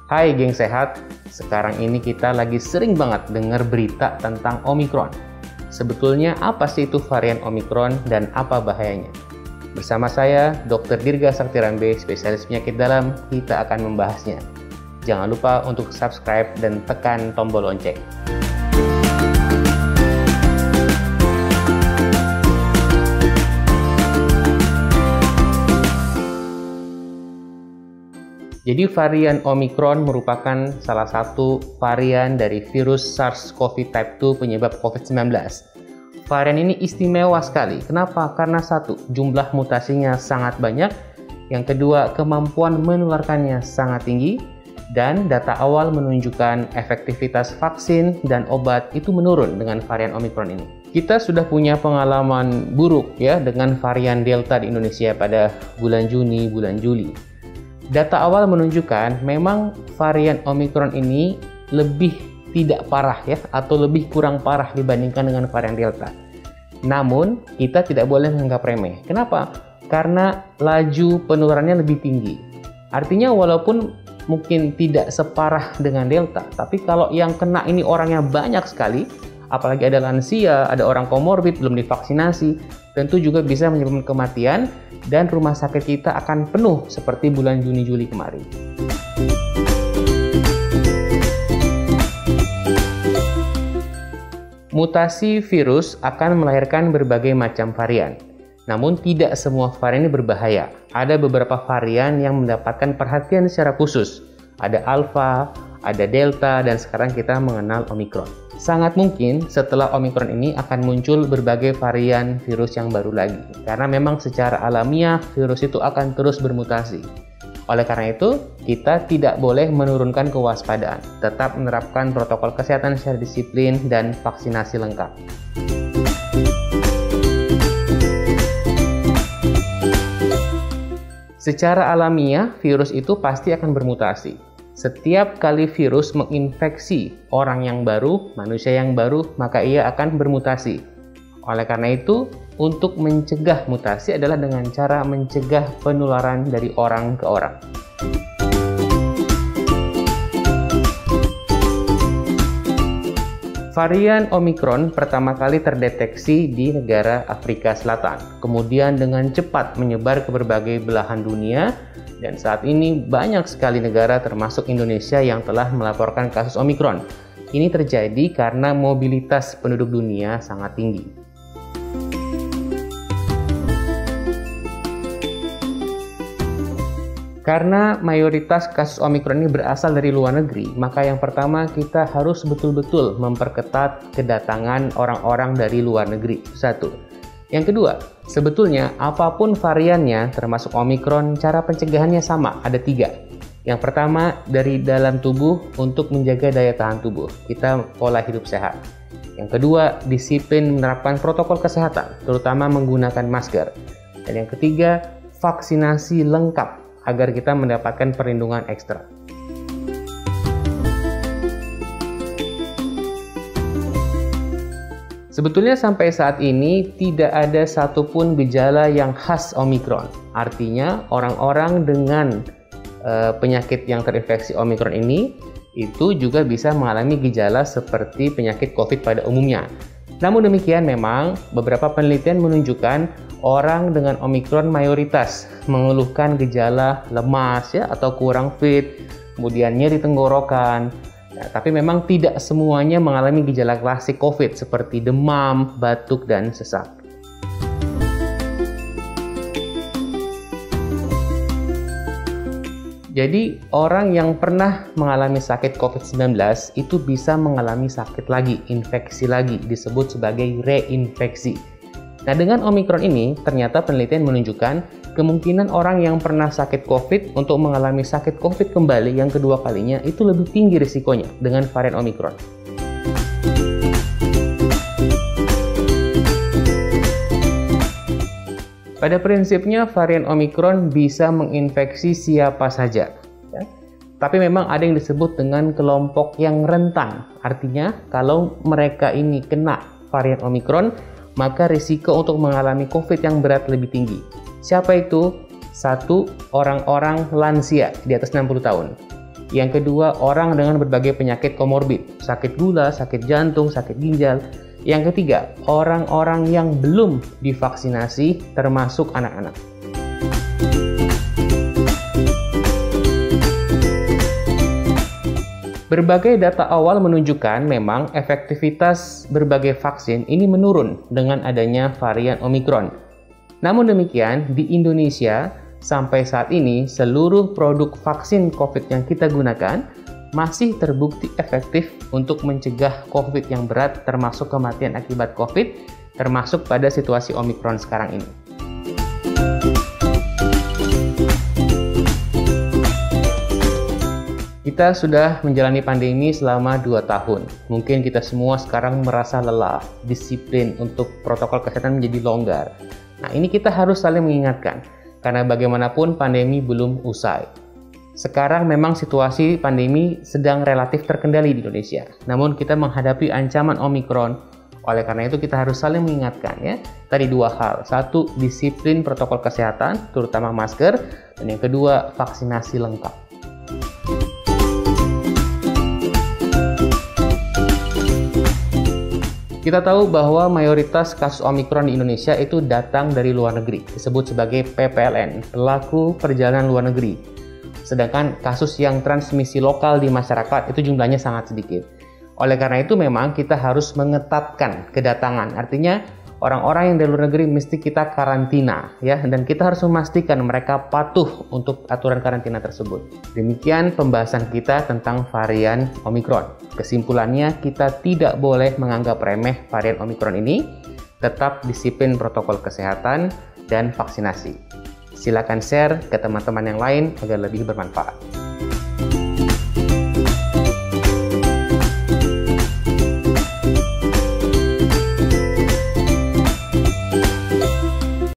Hai geng sehat, sekarang ini kita lagi sering banget dengar berita tentang Omikron. Sebetulnya apa sih itu varian Omikron dan apa bahayanya? Bersama saya, Dr. Dirga Saktirambe, spesialis penyakit dalam, kita akan membahasnya. Jangan lupa untuk subscribe dan tekan tombol lonceng. Jadi varian Omikron merupakan salah satu varian dari virus SARS-CoV type 2 penyebab COVID-19. Varian ini istimewa sekali. Kenapa? Karena satu, jumlah mutasinya sangat banyak. Yang kedua, kemampuan menularkannya sangat tinggi. Dan data awal menunjukkan efektivitas vaksin dan obat itu menurun dengan varian Omikron ini. Kita sudah punya pengalaman buruk ya dengan varian Delta di Indonesia pada bulan Juni, bulan Juli. Data awal menunjukkan memang varian Omikron ini lebih tidak parah ya, atau lebih kurang parah dibandingkan dengan varian Delta. Namun, kita tidak boleh menganggap remeh. Kenapa? Karena laju penularannya lebih tinggi. Artinya walaupun mungkin tidak separah dengan Delta, tapi kalau yang kena ini orangnya banyak sekali, apalagi ada lansia, ada orang komorbid, belum divaksinasi, tentu juga bisa menyebabkan kematian dan rumah sakit kita akan penuh seperti bulan Juni-Juli kemarin. Mutasi virus akan melahirkan berbagai macam varian. Namun tidak semua varian ini berbahaya. Ada beberapa varian yang mendapatkan perhatian secara khusus. Ada Alpha, ada Delta, dan sekarang kita mengenal Omikron. Sangat mungkin setelah Omikron ini akan muncul berbagai varian virus yang baru lagi. Karena memang secara alamiah virus itu akan terus bermutasi. Oleh karena itu, kita tidak boleh menurunkan kewaspadaan. Tetap menerapkan protokol kesehatan secara disiplin dan vaksinasi lengkap. Secara alamiah, virus itu pasti akan bermutasi. Setiap kali virus menginfeksi orang yang baru, manusia yang baru, maka ia akan bermutasi. Oleh karena itu, untuk mencegah mutasi adalah dengan cara mencegah penularan dari orang ke orang. Varian Omikron pertama kali terdeteksi di negara Afrika Selatan, kemudian dengan cepat menyebar ke berbagai belahan dunia, dan saat ini banyak sekali negara termasuk Indonesia yang telah melaporkan kasus Omikron. Ini terjadi karena mobilitas penduduk dunia sangat tinggi. Karena mayoritas kasus Omikron ini berasal dari luar negeri, maka yang pertama kita harus betul-betul memperketat kedatangan orang-orang dari luar negeri. Satu. Yang kedua, sebetulnya apapun variannya termasuk Omikron, cara pencegahannya sama, ada 3. Yang pertama, dari dalam tubuh untuk menjaga daya tahan tubuh. Kita pola hidup sehat. Yang kedua, disiplin menerapkan protokol kesehatan, terutama menggunakan masker. Dan yang ketiga, vaksinasi lengkap agar kita mendapatkan perlindungan ekstra. Sebetulnya sampai saat ini tidak ada satupun gejala yang khas Omikron. Artinya orang-orang dengan penyakit yang terinfeksi Omikron ini itu juga bisa mengalami gejala seperti penyakit COVID pada umumnya. Namun demikian memang beberapa penelitian menunjukkan orang dengan Omikron mayoritas mengeluhkan gejala lemas ya atau kurang fit, kemudian nyeri tenggorokan. Nah, tapi memang tidak semuanya mengalami gejala klasik COVID seperti demam, batuk, dan sesak. Jadi orang yang pernah mengalami sakit COVID-19 itu bisa mengalami sakit lagi, infeksi lagi, disebut sebagai reinfeksi. Nah, dengan Omikron ini, ternyata penelitian menunjukkan kemungkinan orang yang pernah sakit COVID untuk mengalami sakit COVID kembali yang kedua kalinya itu lebih tinggi risikonya dengan varian Omikron. Pada prinsipnya, varian Omikron bisa menginfeksi siapa saja. Ya. Tapi memang ada yang disebut dengan kelompok yang rentan. Artinya, kalau mereka ini kena varian Omikron, maka risiko untuk mengalami COVID yang berat lebih tinggi. Siapa itu? 1. Orang-orang lansia di atas 60 tahun. Yang kedua, orang dengan berbagai penyakit komorbid, sakit gula, sakit jantung, sakit ginjal. Yang ketiga, orang-orang yang belum divaksinasi termasuk anak-anak. Berbagai data awal menunjukkan memang efektivitas berbagai vaksin ini menurun dengan adanya varian Omikron. Namun demikian, di Indonesia, sampai saat ini seluruh produk vaksin COVID yang kita gunakan masih terbukti efektif untuk mencegah COVID yang berat termasuk kematian akibat COVID, termasuk pada situasi Omikron sekarang ini. Kita sudah menjalani pandemi selama 2 tahun. Mungkin kita semua sekarang merasa lelah, disiplin untuk protokol kesehatan menjadi longgar. Nah, ini kita harus saling mengingatkan, karena bagaimanapun pandemi belum usai. Sekarang memang situasi pandemi sedang relatif terkendali di Indonesia. Namun kita menghadapi ancaman Omikron. Oleh karena itu kita harus saling mengingatkan ya. Tadi 2 hal. 1, disiplin protokol kesehatan, terutama masker. Dan yang kedua, vaksinasi lengkap. Kita tahu bahwa mayoritas kasus Omikron di Indonesia itu datang dari luar negeri, disebut sebagai PPLN, pelaku perjalanan luar negeri. Sedangkan kasus yang transmisi lokal di masyarakat itu jumlahnya sangat sedikit. Oleh karena itu memang kita harus mengetatkan kedatangan. Artinya orang-orang yang dari luar negeri mesti kita karantina ya, dan kita harus memastikan mereka patuh untuk aturan karantina tersebut. Demikian pembahasan kita tentang varian Omikron. Kesimpulannya, kita tidak boleh menganggap remeh varian Omikron ini, tetap disiplin protokol kesehatan dan vaksinasi. Silakan share ke teman-teman yang lain agar lebih bermanfaat.